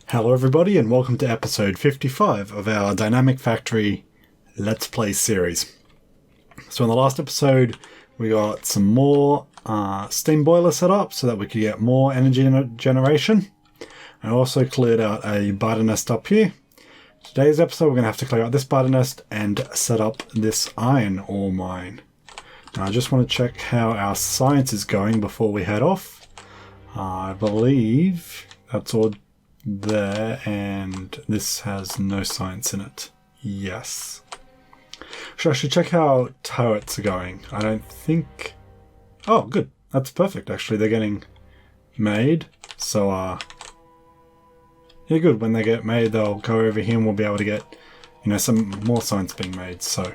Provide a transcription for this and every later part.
Hello everybody and welcome to episode 55 of our Dynamic Factory Let's Play series. So in the last episode we got some more steam boiler set up so that we could get more energy generation. I also cleared out a biter nest up here. Today's episode we're going to have to clear out this biter nest and set up this iron ore mine. Now I just want to check how our science is going before we head off. I believe that's all there, and this has no science in it. Yes. So I should check how turrets are going. I don't think... Oh, good. That's perfect, actually. They're getting made. So, yeah, good. When they get made, they'll go over here and we'll be able to get, some more science being made. So,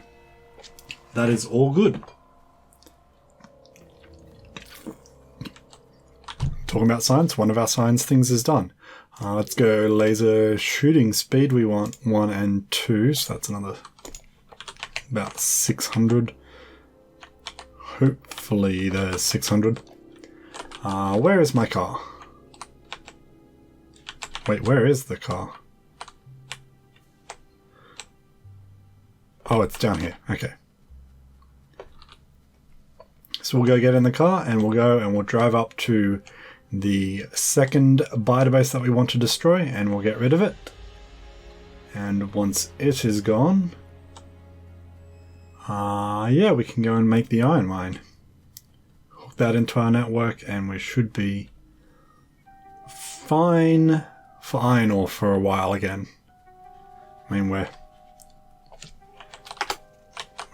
that is all good. Talking about science, one of our science things is done. Let's go laser shooting speed. We want 1 and 2, so that's another about 600. Hopefully there's 600. Where is my car? Wait, where is the car? Oh, it's down here. Okay. So we'll go get in the car and we'll drive up to the second biter base that we want to destroy, and we'll get rid of it. And once it is gone, yeah, we can go and make the iron mine. Hook that into our network and we should be fine for iron ore for a while again. I mean, we've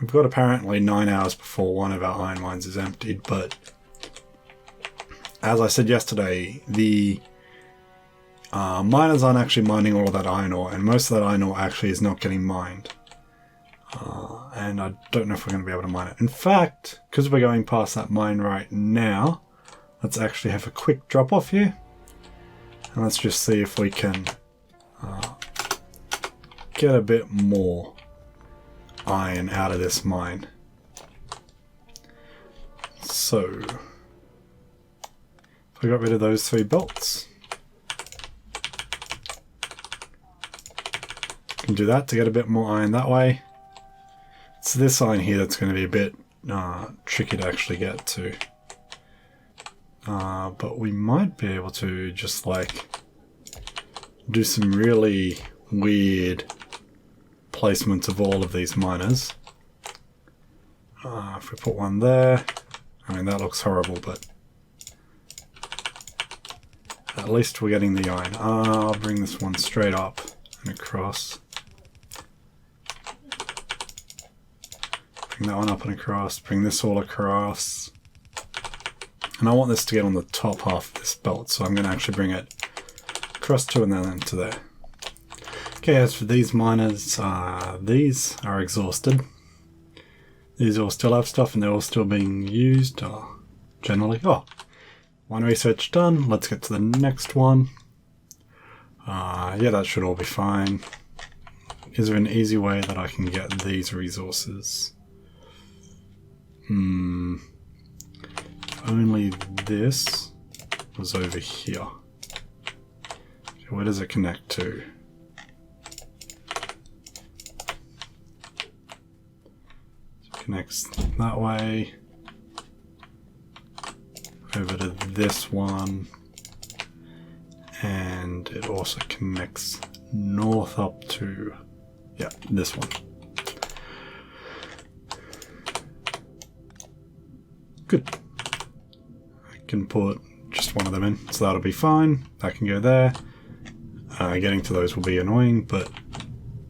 got apparently 9 hours before one of our iron mines is emptied, but as I said yesterday, the miners aren't actually mining all of that iron ore, and most of that iron ore actually is not getting mined. And I don't know if we're going to be able to mine it. In fact, because we're going past that mine right now, let's actually have a quick drop off here. And let's just see if we can get a bit more iron out of this mine. So... I got rid of those 3 belts. Can do that to get a bit more iron that way. It's this iron here that's going to be a bit tricky to actually get to. But we might be able to just do some really weird placements of all of these miners. If we put one there, I mean that looks horrible, but at least we're getting the iron. I'll bring this one straight up and across. Bring that one up and across. Bring this all across. And I want this to get on the top half of this belt, so I'm going to actually bring it across to and then into there. Okay, as for these miners, these are exhausted. These all still have stuff and they're all still being used, generally. Oh! One research done, let's get to the next one. Yeah, that should all be fine. Is there an easy way that I can get these resources? Only this was over here. Okay, where does it connect to? So it connects that way. Over to this one, and it also connects north up to, yeah, this one. Good. I can put just one of them in, so that'll be fine. That can go there. Getting to those will be annoying, but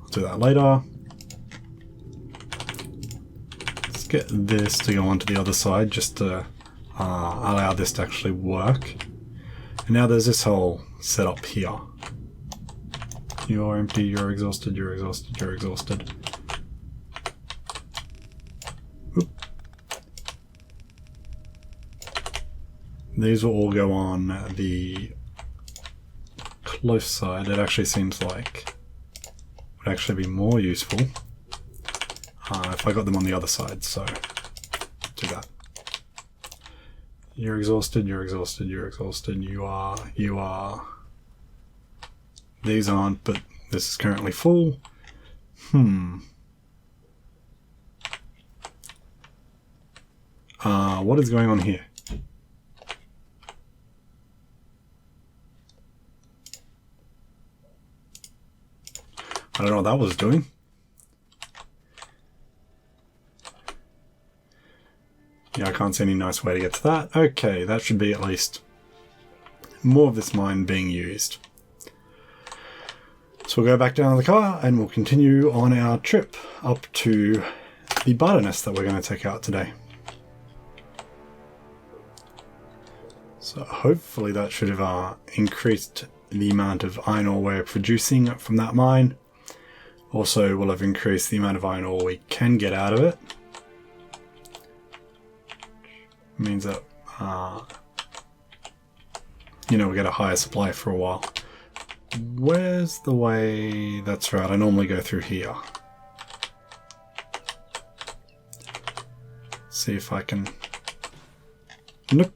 I'll do that later. Let's get this to go onto the other side, just to allow this to actually work. And now there's this whole setup here. You're empty, you're exhausted, you're exhausted, you're exhausted. Oop. These will all go on the close side. It actually seems like would actually be more useful if I got them on the other side, so do that. You're exhausted, you're exhausted, you're exhausted, you are, These aren't, but this is currently full. What is going on here? I don't know what that was doing. Yeah, I can't see any nice way to get to that. Okay, that should be at least more of this mine being used. So we'll go back down to the car and we'll continue on our trip up to the butter nest that we're going to take out today. So hopefully that should have increased the amount of iron ore we're producing from that mine. Also will have increased the amount of iron ore we can get out of it. Means that, you know, we get a higher supply for a while. Where's the way? That's right, I normally go through here. See if I can... Nope.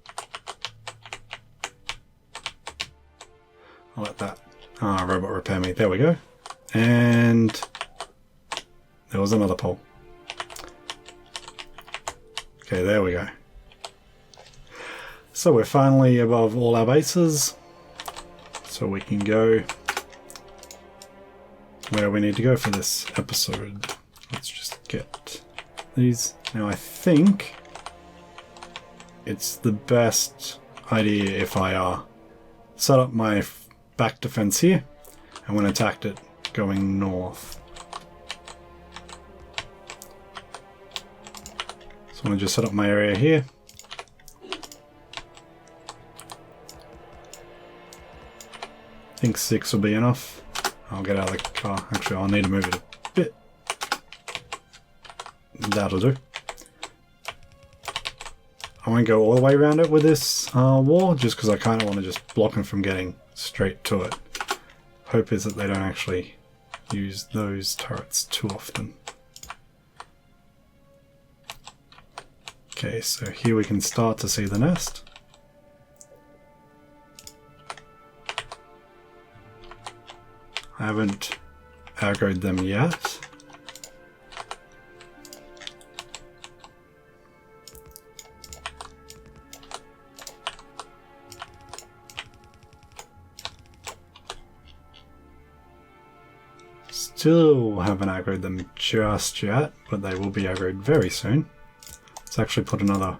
I'll let that robot repair me. There we go. And there was another pole. Okay, there we go. So we're finally above all our bases, so we can go where we need to go for this episode. Let's just get these. Now I think it's the best idea if I set up my back defense here and when attacked it going north. So I'm going to just set up my area here. I think 6 will be enough. I'll get out of the car. Actually, I'll need to move it a bit. That'll do. I won't go all the way around it with this wall, just because I kind of want to just block them from getting straight to it. Hope is that they don't actually use those turrets too often. Okay, so here we can start to see the nest. I haven't aggroed them yet. Still haven't aggroed them just yet, but they will be aggroed very soon. Let's actually put another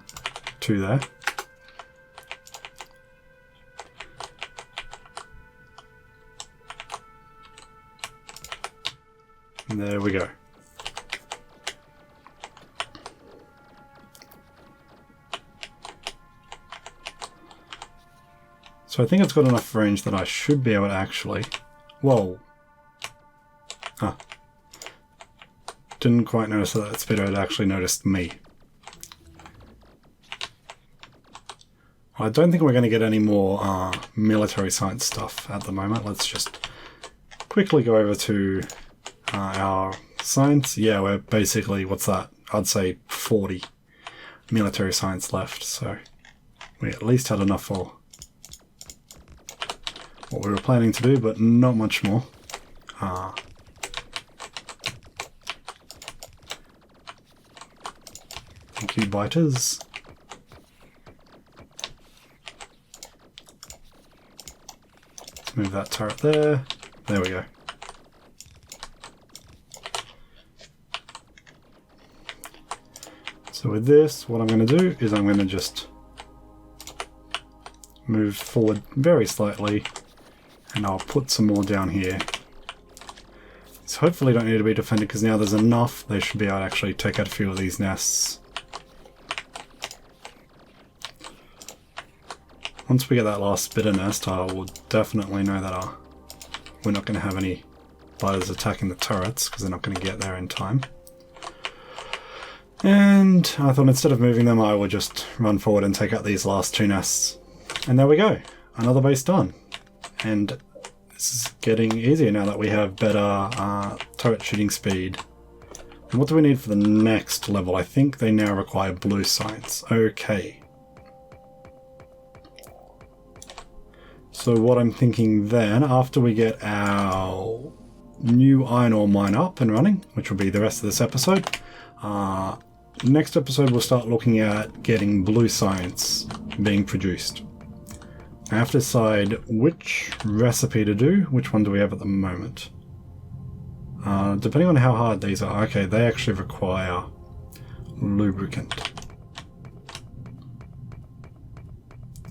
2 there. And there we go. So I think it's got enough range that I should be able to actually... Whoa. Ah. Didn't quite notice that speedo had actually noticed me. I don't think we're going to get any more military science stuff at the moment. Let's just quickly go over to our science. Yeah, we're basically, what's that? I'd say 40 military science left, so we at least had enough for what we were planning to do, but not much more. Thank you, biters. Let's move that turret there. There we go. So with this, what I'm going to do is I'm going to just move forward very slightly, and I'll put some more down here. So hopefully don't need to be defended, because now there's enough, they should be able to actually take out a few of these nests. Once we get that last bit of nest, I will definitely know that we're not going to have any biters attacking the turrets, because they're not going to get there in time. And I thought instead of moving them, I would just run forward and take out these last 2 nests. And there we go, another base done. And this is getting easier now that we have better turret shooting speed. And what do we need for the next level? I think they now require blue science. Okay. So what I'm thinking then, after we get our new iron ore mine up and running, which will be the rest of this episode, next episode we'll start looking at getting blue science being produced. I have to decide which recipe to do. Which one do we have at the moment? Depending on how hard these are. Okay, they actually require lubricant.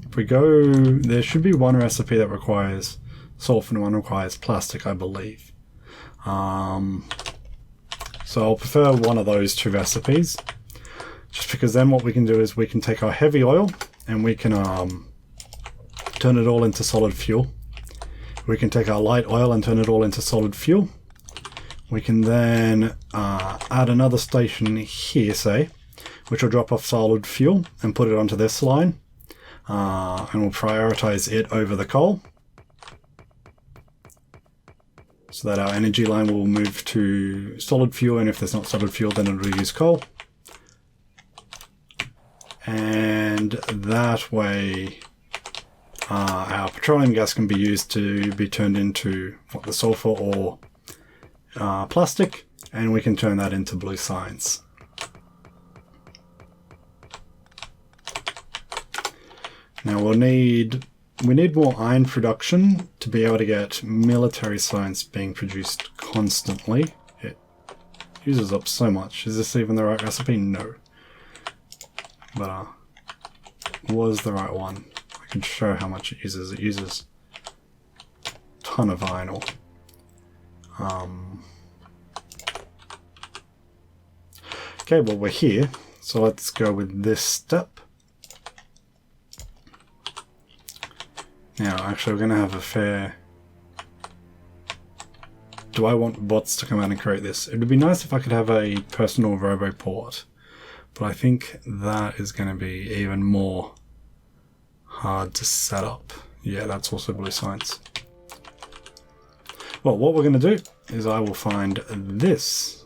If we go, there should be one recipe that requires sulfur and one requires plastic, I believe. So I'll prefer one of those two recipes, just because then what we can do is we can take our heavy oil and we can turn it all into solid fuel. We can take our light oil and turn it all into solid fuel. We can then add another station here, say, which will drop off solid fuel and put it onto this line. And we'll prioritize it over the coal, so that our energy line will move to solid fuel, and if there's not solid fuel then it'll use coal. And that way our petroleum gas can be used to be turned into the sulfur or plastic, and we can turn that into blue science. Now we need more iron production to be able to get military science being produced constantly. It uses up so much. Is this even the right recipe? No. But was the right one. I can show how much it uses. It uses a ton of iron ore. Okay, well we're here, so let's go with this step. Now, actually, we're going to have a fair... Do I want bots to come out and create this? It would be nice if I could have a personal roboport, but I think that is going to be even more hard to set up. Yeah, that's also blue science. Well, what we're going to do is I will find this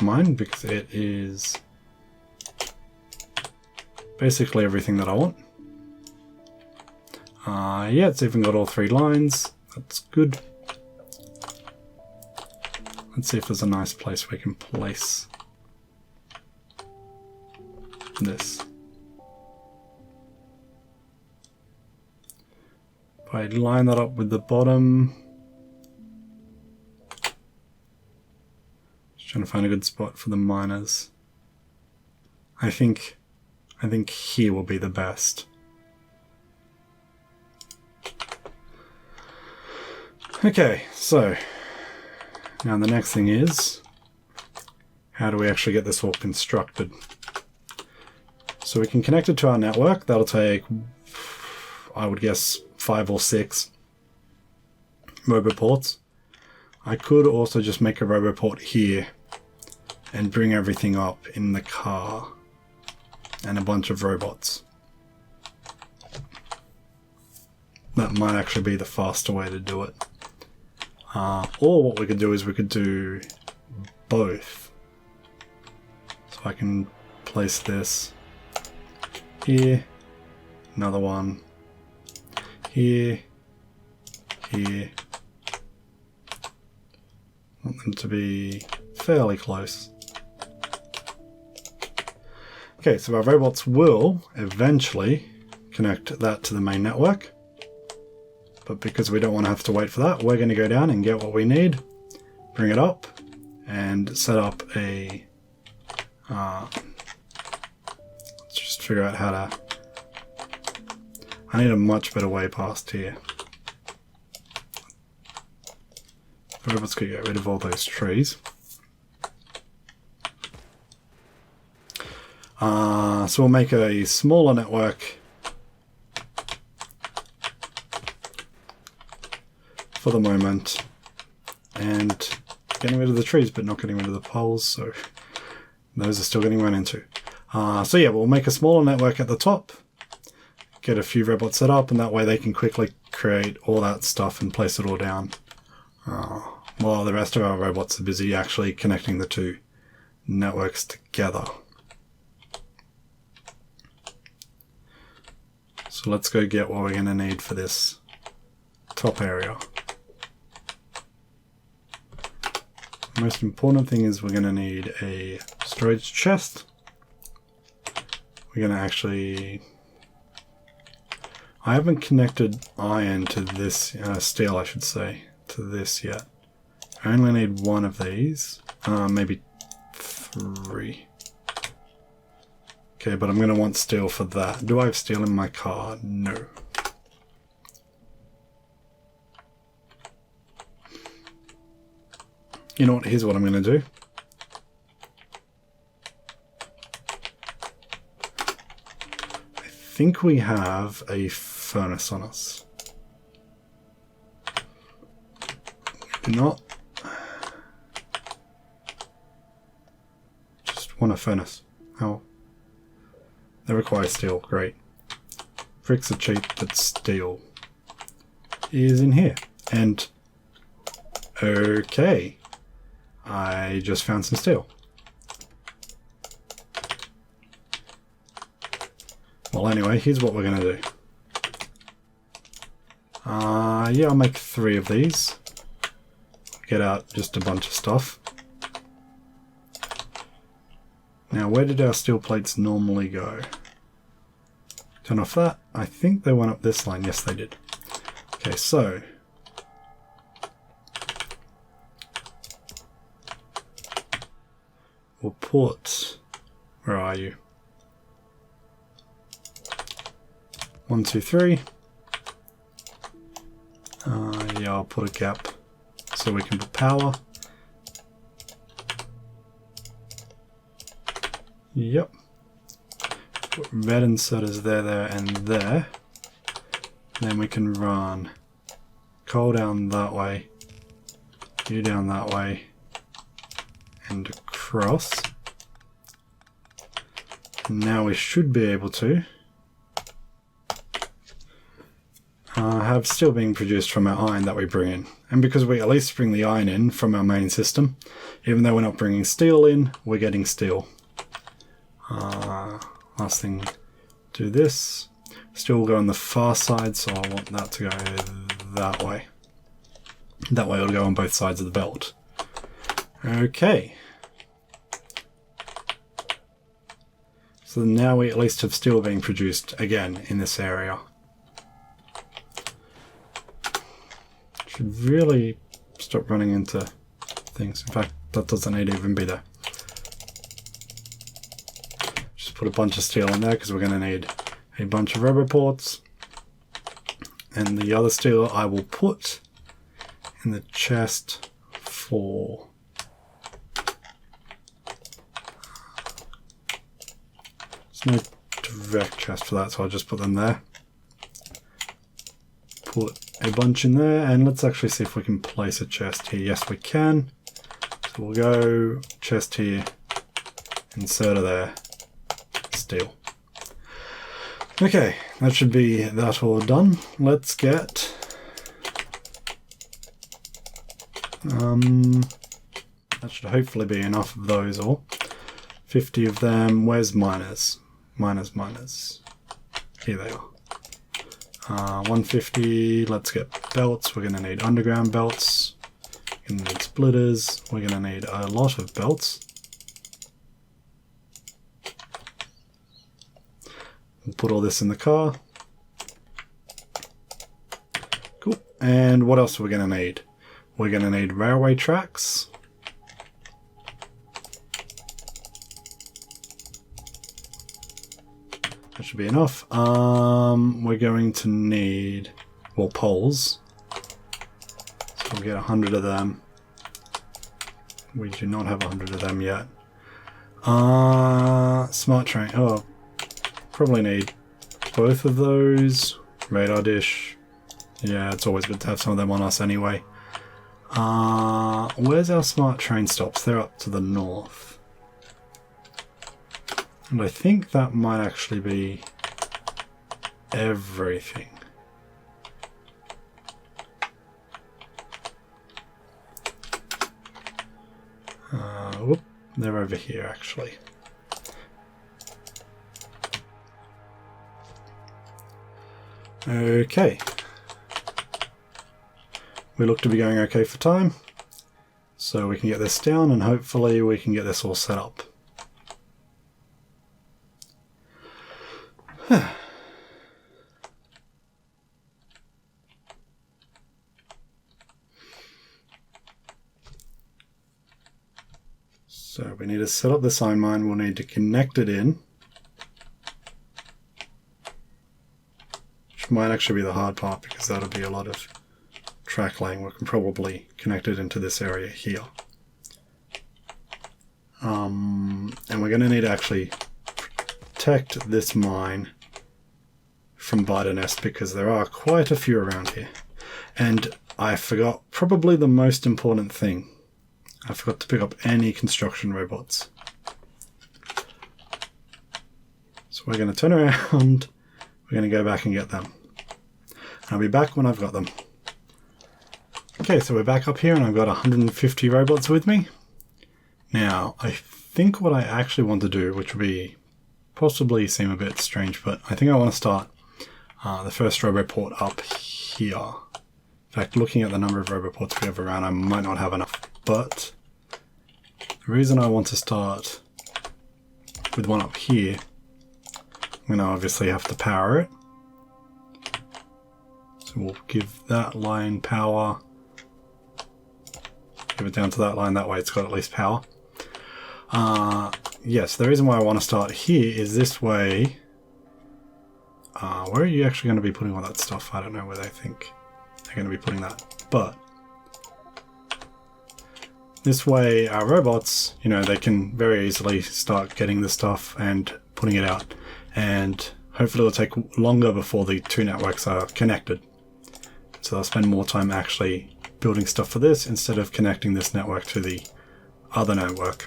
mine, because it is basically everything that I want. Yeah, it's even got all 3 lines. That's good. Let's see if there's a nice place we can place this. If I line that up with the bottom, just trying to find a good spot for the miners. I think here will be the best. Okay, so now the next thing is, how do we actually get this all constructed? So we can connect it to our network. That'll take, I would guess, 5 or 6 roboports. I could also just make a roboport here and bring everything up in the car and a bunch of robots. That might actually be the faster way to do it. Or what we could do is we could do both. So I can place this here, another one here, here. I want them to be fairly close. Okay, so our robots will eventually connect that to the main network. But because we don't want to have to wait for that, we're going to go down and get what we need, bring it up, and set up a... let's just figure out how to... I need a much better way past here. But let's go get rid of all those trees. So we'll make a smaller network for the moment, and getting rid of the trees but not getting rid of the poles, so those are still getting run into. So yeah, we'll make a smaller network at the top, get a few robots set up, and that way they can quickly create all that stuff and place it all down, while the rest of our robots are busy actually connecting the two networks together. So let's go get what we're going to need for this top area. The most important thing is we're going to need a storage chest. We're going to actually... I haven't connected iron to this, steel I should say, to this yet. I only need one of these, maybe 3. Okay, but I'm going to want steel for that. Do I have steel in my car? No. You know what, here's what I'm going to do. I think we have a furnace on us. We do not. Just want a furnace. Oh. They require steel, great. Bricks are cheap, but steel is in here. And, okay. I just found some steel. Well, anyway, here's what we're going to do. Yeah, I'll make 3 of these. Get out just a bunch of stuff. Now, where did our steel plates normally go? Turn off that. I think they went up this line. Yes, they did. Okay, so... we'll put... where are you? 1, 2, 3. Yeah, I'll put a gap so we can put power. Yep. Put red inserters there, and there. Then we can run coal down that way, you down that way, and across. Now we should be able to have steel being produced from our iron that we bring in. And because we at least bring the iron in from our main system, even though we're not bringing steel in, we're getting steel. Last thing, do this. Steel will go on the far side, so I want that to go that way. That way it'll go on both sides of the belt. Okay. So now we at least have steel being produced again in this area. Should really stop running into things. In fact, that doesn't need to even be there. Just put a bunch of steel in there because we're going to need a bunch of rubber ports. And the other steel I will put in the chest for... there's no direct chest for that, so I'll just put them there. Put a bunch in there, and let's actually see if we can place a chest here. Yes, we can. So we'll go chest here, inserter there, steel. Okay, that should be that all done. Let's get... that should hopefully be enough of those all. 50 of them. Where's miners? Miners. Here they are. 150. Let's get belts. We're going to need underground belts. We're going to need splitters. We're going to need a lot of belts. We'll put all this in the car. Cool. And what else are we going to need? We're going to need railway tracks. That should be enough. We're going to need, well, poles. So we'll get 100 of them. We do not have 100 of them yet. Smart train. Oh, probably need both of those. Radar dish. Yeah, it's always good to have some of them on us anyway. Where's our smart train stops? They're up to the north. And I think that might actually be everything. Whoop, they're over here actually. Okay. we look to be going okay for time. So we can get this down and hopefully we can get this all set up. So we need to set up this iron mine, we'll need to connect it in. Which might actually be the hard part because that'll be a lot of track laying. We can probably connect it into this area here. And we're going to need to actually protect this mine from biter nest because there are quite a few around here. And I forgot probably the most important thing. I forgot to pick up any construction robots. So we're going to turn around, we're going to go back and get them. I'll be back when I've got them. Okay, so we're back up here and I've got 150 robots with me. Now, I think what I actually want to do, which would be possibly seem a bit strange, but I think I want to start the first roboport up here. In fact, looking at the number of roboports we have around, I might not have enough. But the reason I want to start with one up here, I'm going to obviously have to power it. So we'll give that line power. Give it down to that line, that way it's got at least power. Yes, the reason why I want to start here is this way. Where are you actually going to be putting all that stuff? I don't know where they think they're going to be putting that. But this way our robots, you know, they can very easily start getting the stuff and putting it out. And hopefully it'll take longer before the two networks are connected. So they'll spend more time actually building stuff for this instead of connecting this network to the other network.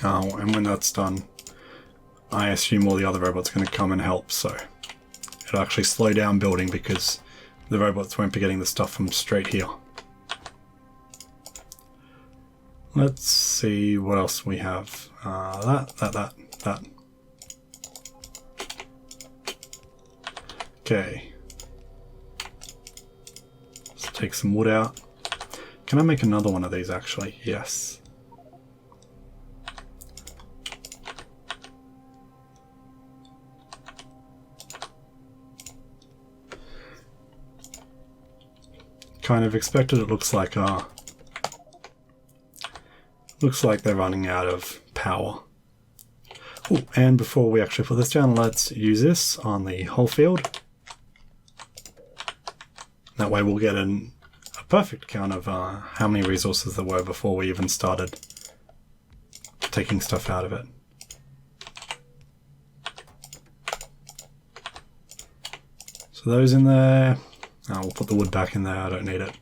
And when that's done, I assume all the other robots are going to come and help, so it'll actually slow down building because the robots won't be getting the stuff from straight here. Let's see what else we have. That. Okay. Let's take some wood out. Can I make another one of these actually? Yes. Kind of expected. It looks like they're running out of power. Ooh, and before we actually put this down, let's use this on the whole field. That way we'll get a perfect count of how many resources there were before we even started taking stuff out of it. So those in there. We'll put the wood back in there, I don't need it.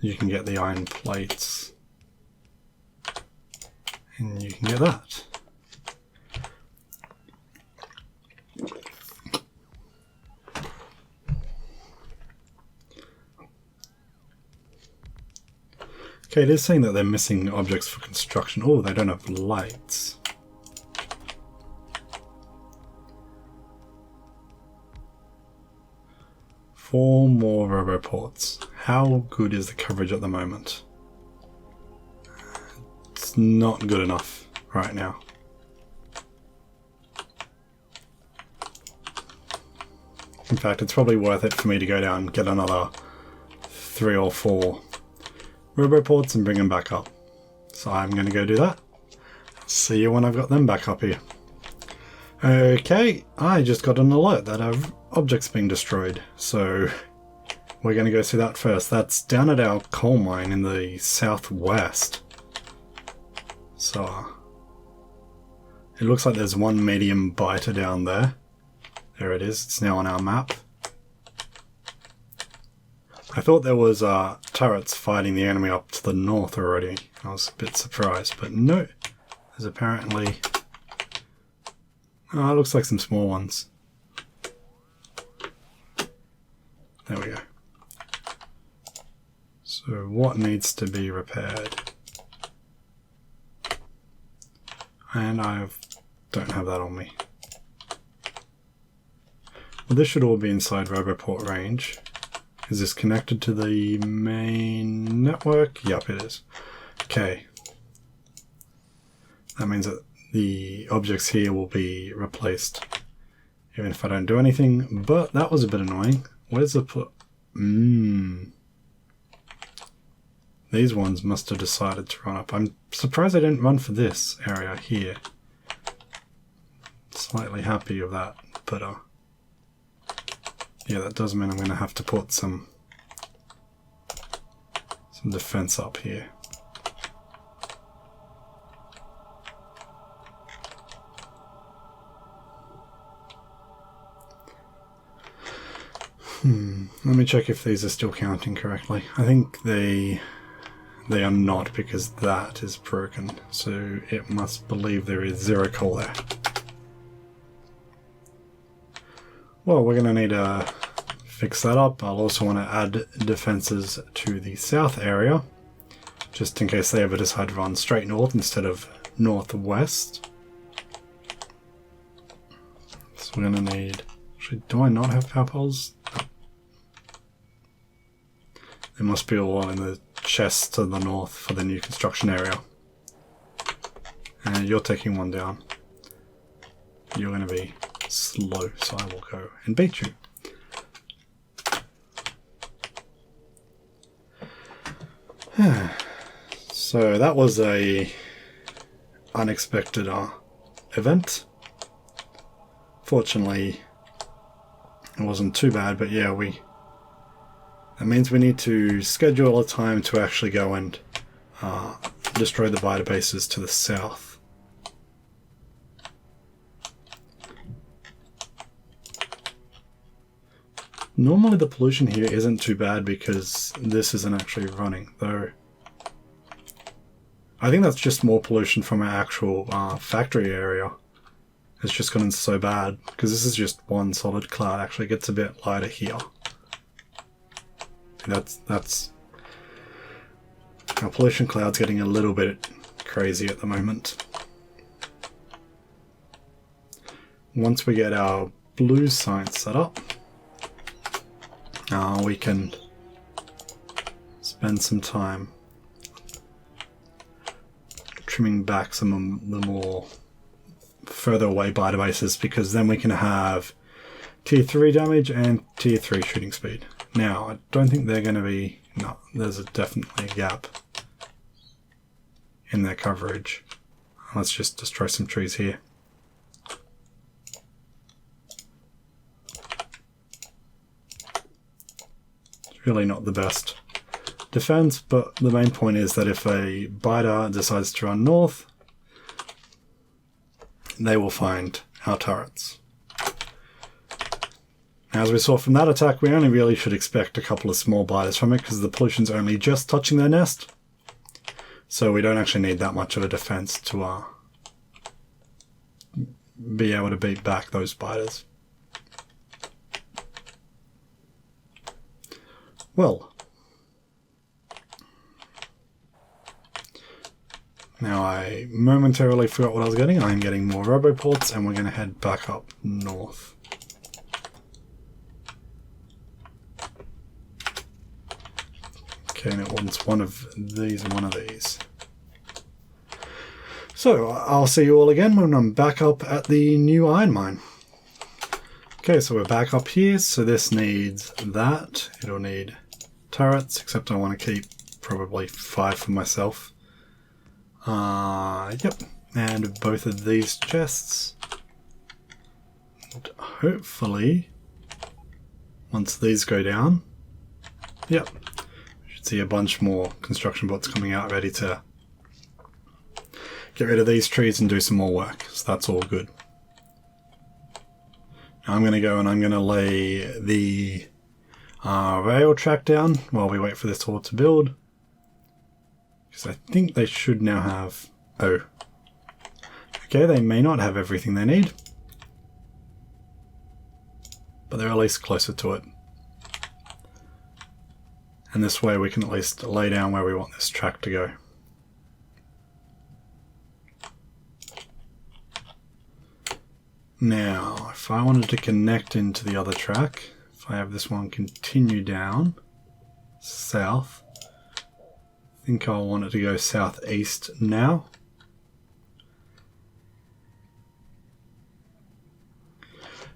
You can get the iron plates. And you can get that. Okay, it is saying that they're missing objects for construction. Oh, they don't have lights. Four more roboports. How good is the coverage at the moment? It's not good enough right now. In fact, it's probably worth it for me to go down and get another 3 or 4 roboports and bring them back up. So I'm going to go do that. See you when I've got them back up here. Okay, I just got an alert that our object's being destroyed, so we're going to go see that first. That's down at our coal mine in the southwest. So it looks like there's one medium biter down there. There it is, it's now on our map. I thought there was turrets fighting the enemy up to the north already. I was a bit surprised, but no. There's apparently... Oh, it looks like some small ones. There we go. So what needs to be repaired? And I don't have that on me. Well, this should all be inside Roboport range. Is this connected to the main network? Yep, it is. Okay. That means that the objects here will be replaced even if I don't do anything, but that was a bit annoying. Where's the These ones must have decided to run up. I'm surprised they didn't run for this area here. Slightly happy of that, but yeah, that does mean I'm going to have to put some defense up here. Let me check if these are still counting correctly. I think they are not, because that is broken, so it must believe there is 0 coal there. Well, we're going to need to fix that up. I'll also want to add defenses to the south area, just in case they ever decide to run straight north instead of northwest. So we're going to need... Actually, do I not have power poles? They must be all in the chest to the north for the new construction area. And you're taking one down. You're going to be slow, so I will go and beat you. So that was a unexpected event. Fortunately, it wasn't too bad, but yeah, that means we need to schedule a time to actually go and destroy the biter bases to the south. Normally the pollution here isn't too bad because this isn't actually running, though I think that's just more pollution from our actual factory area. It's just gotten so bad because this is just one solid cloud. Actually, it gets a bit lighter here. That's our pollution cloud's getting a little bit crazy at the moment. Once we get our blue science set up, we can spend some time trimming back some of the more further away biter bases, because then we can have tier 3 damage and tier 3 shooting speed. Now, I don't think they're going to be... No, there's definitely a gap in their coverage. Let's just destroy some trees here. It's really not the best defense, but the main point is that if a biter decides to run north, they will find our turrets. As we saw from that attack, we only really should expect a couple of small biters from it because the pollution's only just touching their nest. So we don't actually need that much of a defense to be able to beat back those biters. Well, now I momentarily forgot what I was getting. I'm getting more roboports and we're going to head back up north. Okay, and it wants one of these and one of these. So I'll see you all again when I'm back up at the new iron mine. Okay, so we're back up here. So this needs that. It'll need turrets, except I want to keep probably 5 for myself. Yep, and both of these chests. And hopefully, once these go down, yep, we should see a bunch more construction bots coming out ready to get rid of these trees and do some more work. So that's all good. Now I'm going to go and I'm going to lay the rail track down while we wait for this all to build. Because I think they should now have... Oh. Okay, they may not have everything they need. But they're at least closer to it. And this way we can at least lay down where we want this track to go. Now, if I wanted to connect into the other track, if I have this one continue down south, I think I'll want it to go southeast now.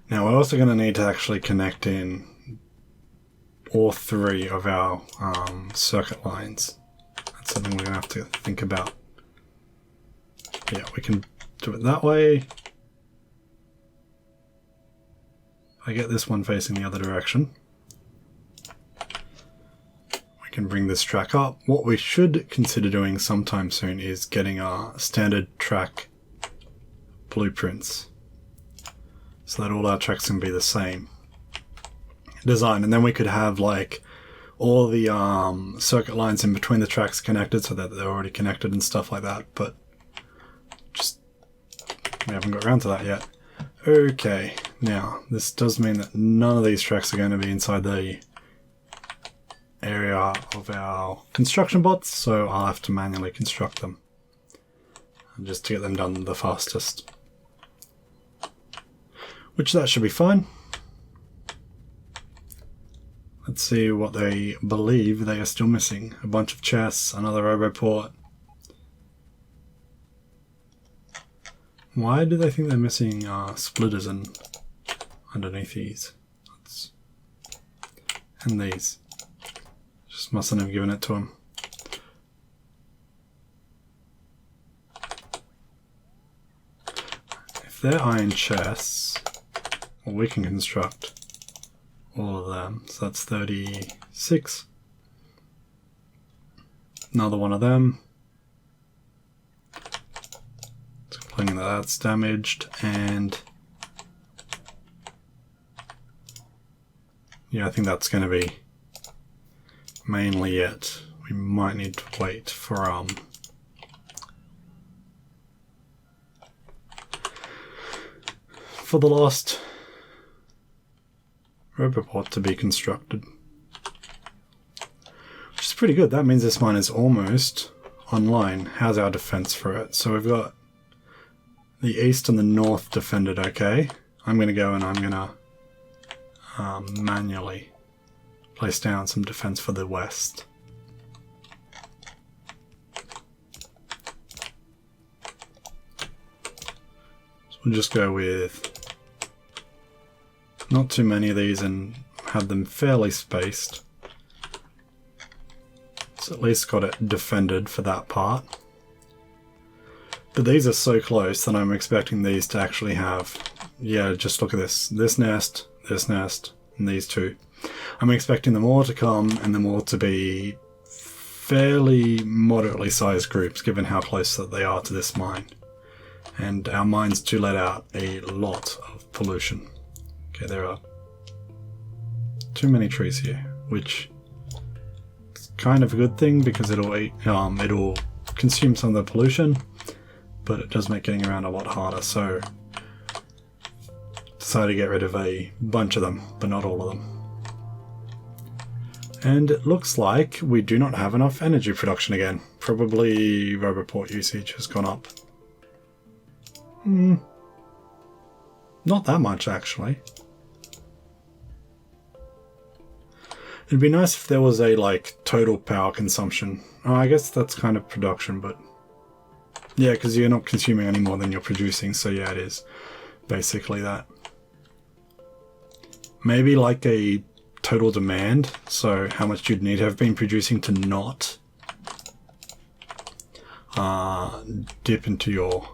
Now we're also going to need to actually connect in all three of our circuit lines. That's something we're going to have to think about. Yeah, we can do it that way. I get this one facing the other direction. We can bring this track up. What we should consider doing sometime soon is getting our standard track blueprints, so that all our tracks can be the same design, and then we could have like all the circuit lines in between the tracks connected so that they're already connected and stuff like that, but just we haven't got around to that yet. Okay, now this does mean that none of these tracks are going to be inside the area of our construction bots, so I'll have to manually construct them just to get them done the fastest. Which that should be fine. Let's see what they believe they are still missing. A bunch of chests, another roboport. Why do they think they're missing splitters and underneath these? And these. Just mustn't have given it to them. If they're iron chests, well, we can construct all of them. So that's 36. Another one of them. It's complaining that that's damaged, and yeah, I think that's going to be mainly it. We might need to wait for the last roboport to be constructed, which is pretty good. That means this mine is almost online. How's our defense for it? So we've got the east and the north defended okay. I'm going to go and I'm going to manually place down some defense for the west. So we'll just go with not too many of these and have them fairly spaced. So at least got it defended for that part. But these are so close that I'm expecting these to actually have, yeah, just look at this. This nest, and these two. I'm expecting them all to come and them all to be fairly moderately sized groups given how close that they are to this mine. And our mines do let out a lot of pollution. Okay, there are too many trees here, which is kind of a good thing because it'll consume some of the pollution, but it does make getting around a lot harder. So decided to get rid of a bunch of them, but not all of them. And it looks like we do not have enough energy production again. Probably roboport usage has gone up. Not that much actually. It'd be nice if there was a total power consumption. Oh, I guess that's kind of production, but yeah, because you're not consuming any more than you're producing, so yeah, it is basically that. Maybe like a total demand, so how much you'd need to have been producing to not dip into your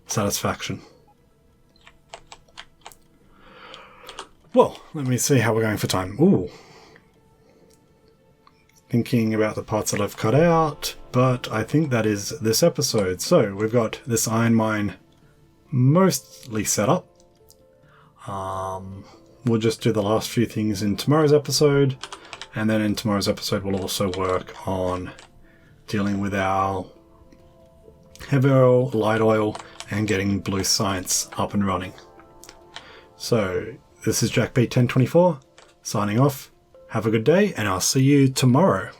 satisfaction. Well, let me see how we're going for time. Ooh. Thinking about the parts that I've cut out, but I think that is this episode. So we've got this iron mine mostly set up. We'll just do the last few things in tomorrow's episode, and then in tomorrow's episode we'll also work on dealing with our heavy oil, light oil, and getting Blue Science up and running. So this is Jack B1024 signing off. Have a good day, and I'll see you tomorrow.